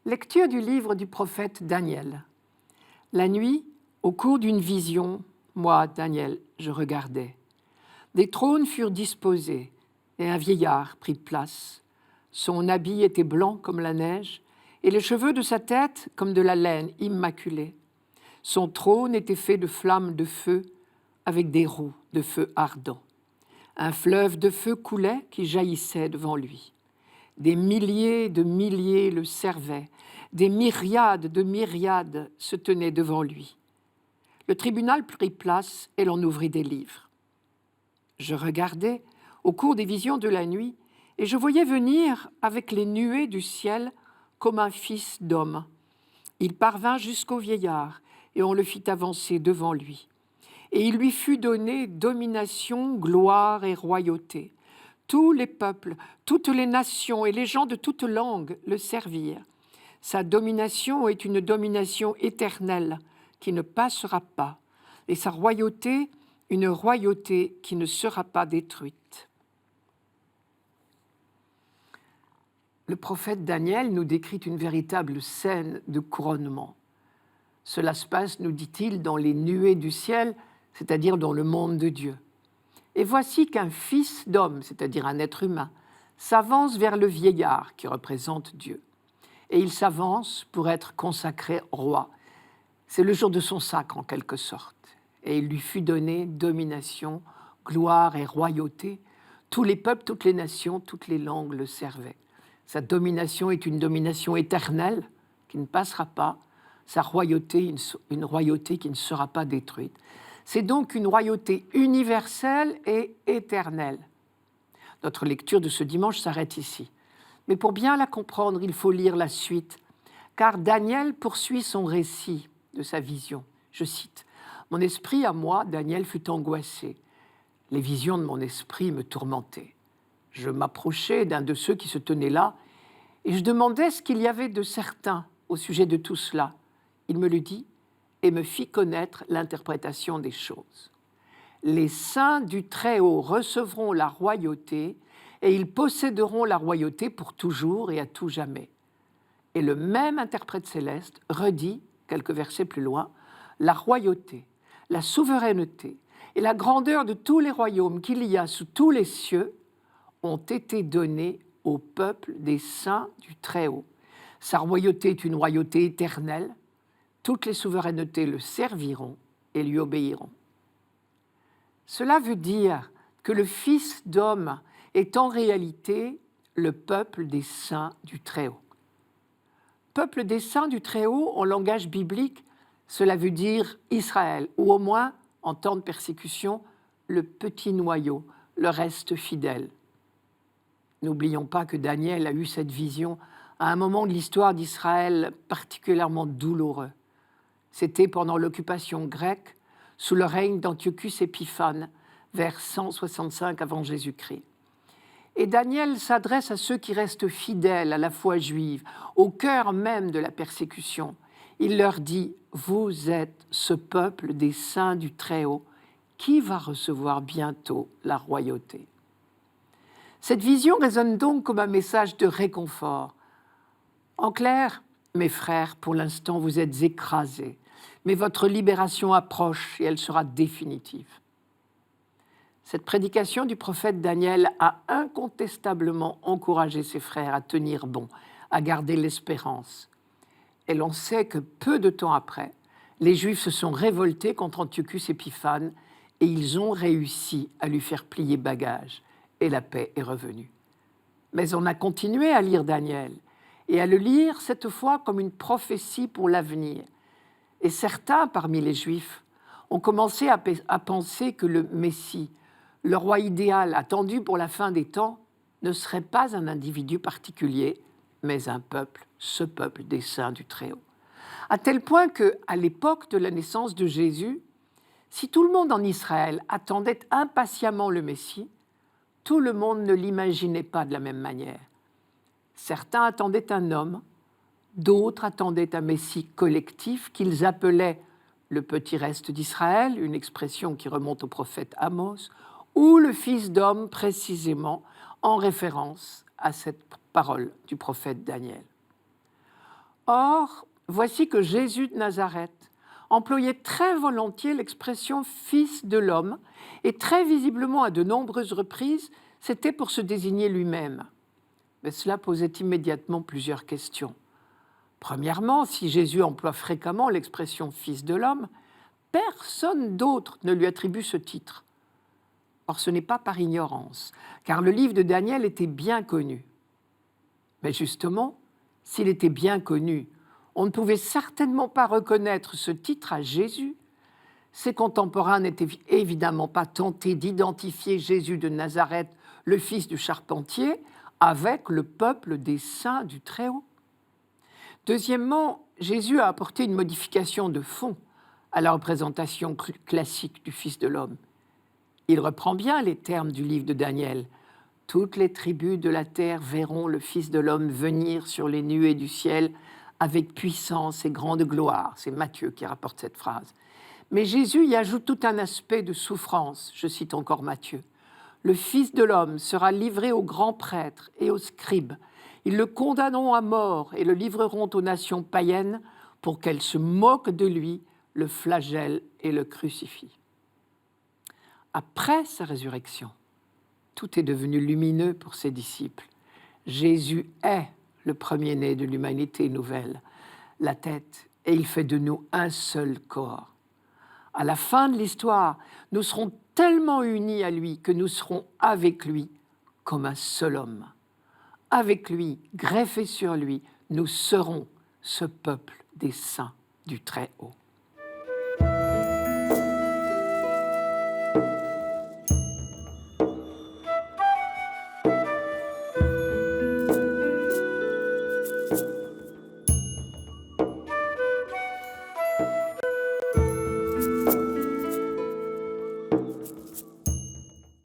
Lecture du livre du prophète Daniel. La nuit, au cours d'une vision, moi, Daniel, je regardais. Des trônes furent disposés, et un vieillard prit place. Son habit était blanc comme la neige, et les cheveux de sa tête comme de la laine immaculée. Son trône était fait de flammes de feu, avec des roues de feu ardent. Un fleuve de feu coulait qui jaillissait devant lui. Des milliers de milliers le servaient, des myriades de myriades se tenaient devant lui. Le tribunal prit place et l'on ouvrit des livres. Je regardais au cours des visions de la nuit et je voyais venir avec les nuées du ciel comme un fils d'homme. Il parvint jusqu'au vieillard et on le fit avancer devant lui. Et il lui fut donné domination, gloire et royauté. Tous les peuples, toutes les nations et les gens de toutes langues le servirent. Sa domination est une domination éternelle qui ne passera pas, et sa royauté, une royauté qui ne sera pas détruite. Le prophète Daniel nous décrit une véritable scène de couronnement. Cela se passe, nous dit-il, dans les nuées du ciel, c'est-à-dire dans le monde de Dieu. Et voici qu'un fils d'homme, c'est-à-dire un être humain, s'avance vers le vieillard qui représente Dieu. Et il s'avance pour être consacré roi. C'est le jour de son sacre en quelque sorte. Et il lui fut donné domination, gloire et royauté. Tous les peuples, toutes les nations, toutes les langues le servaient. Sa domination est une domination éternelle qui ne passera pas. Sa royauté, une royauté qui ne sera pas détruite. C'est donc une royauté universelle et éternelle. Notre lecture de ce dimanche s'arrête ici. Mais pour bien la comprendre, il faut lire la suite, car Daniel poursuit son récit de sa vision. Je cite, « Mon esprit à moi, Daniel, fut angoissé. Les visions de mon esprit me tourmentaient. Je m'approchai d'un de ceux qui se tenaient là, et je demandais ce qu'il y avait de certain au sujet de tout cela. Il me le dit, et me fit connaître l'interprétation des choses. Les saints du Très-Haut recevront la royauté, et ils posséderont la royauté pour toujours et à tout jamais. Et le même interprète céleste redit, quelques versets plus loin, la royauté, la souveraineté et la grandeur de tous les royaumes qu'il y a sous tous les cieux ont été donnés au peuple des saints du Très-Haut. Sa royauté est une royauté éternelle. Toutes les souverainetés le serviront et lui obéiront. Cela veut dire que le Fils d'homme est en réalité le peuple des saints du Très-Haut. Peuple des saints du Très-Haut, en langage biblique, cela veut dire Israël, ou au moins, en temps de persécution, le petit noyau, le reste fidèle. N'oublions pas que Daniel a eu cette vision à un moment de l'histoire d'Israël particulièrement douloureux. C'était pendant l'occupation grecque, sous le règne d'Antiochus Épiphane, vers 165 avant Jésus-Christ. Et Daniel s'adresse à ceux qui restent fidèles à la foi juive, au cœur même de la persécution. Il leur dit, « Vous êtes ce peuple des saints du Très-Haut qui va recevoir bientôt la royauté. » Cette vision résonne donc comme un message de réconfort. En clair, mes frères, pour l'instant, vous êtes écrasés, mais votre libération approche et elle sera définitive. Cette prédication du prophète Daniel a incontestablement encouragé ses frères à tenir bon, à garder l'espérance. Et l'on sait que peu de temps après, les Juifs se sont révoltés contre Antiochus Épiphane et ils ont réussi à lui faire plier bagage et la paix est revenue. Mais on a continué à lire Daniel et à le lire cette fois comme une prophétie pour l'avenir. Et certains parmi les Juifs ont commencé à penser que le Messie, le roi idéal attendu pour la fin des temps, ne serait pas un individu particulier, mais un peuple, ce peuple des saints du Très-Haut. À tel point qu'à l'époque de la naissance de Jésus, si tout le monde en Israël attendait impatiemment le Messie, tout le monde ne l'imaginait pas de la même manière. Certains attendaient un homme, d'autres attendaient un Messie collectif qu'ils appelaient le petit reste d'Israël, une expression qui remonte au prophète Amos, ou le Fils d'homme précisément, en référence à cette parole du prophète Daniel. Or, voici que Jésus de Nazareth employait très volontiers l'expression « fils de l'homme » et très visiblement à de nombreuses reprises, c'était pour se désigner lui-même. Mais cela posait immédiatement plusieurs questions. Premièrement, si Jésus emploie fréquemment l'expression « fils de l'homme », personne d'autre ne lui attribue ce titre. Or, ce n'est pas par ignorance, car le livre de Daniel était bien connu. Mais justement, s'il était bien connu, on ne pouvait certainement pas reconnaître ce titre à Jésus. Ses contemporains n'étaient évidemment pas tentés d'identifier Jésus de Nazareth, le fils du charpentier, avec le peuple des saints du Très-Haut. Deuxièmement, Jésus a apporté une modification de fond à la représentation classique du Fils de l'homme. Il reprend bien les termes du livre de Daniel. « Toutes les tribus de la terre verront le Fils de l'homme venir sur les nuées du ciel avec puissance et grande gloire. » C'est Matthieu qui rapporte cette phrase. Mais Jésus y ajoute tout un aspect de souffrance. Je cite encore Matthieu. « Le Fils de l'homme sera livré aux grands prêtres et aux scribes. Ils le condamneront à mort et le livreront aux nations païennes pour qu'elles se moquent de lui, le flagellent et le crucifient. » Après sa résurrection, tout est devenu lumineux pour ses disciples. Jésus est le premier-né de l'humanité nouvelle, la tête, et il fait de nous un seul corps. À la fin de l'histoire, nous serons tellement unis à lui que nous serons avec lui comme un seul homme. Avec lui, greffés sur lui, nous serons ce peuple des saints du Très-Haut.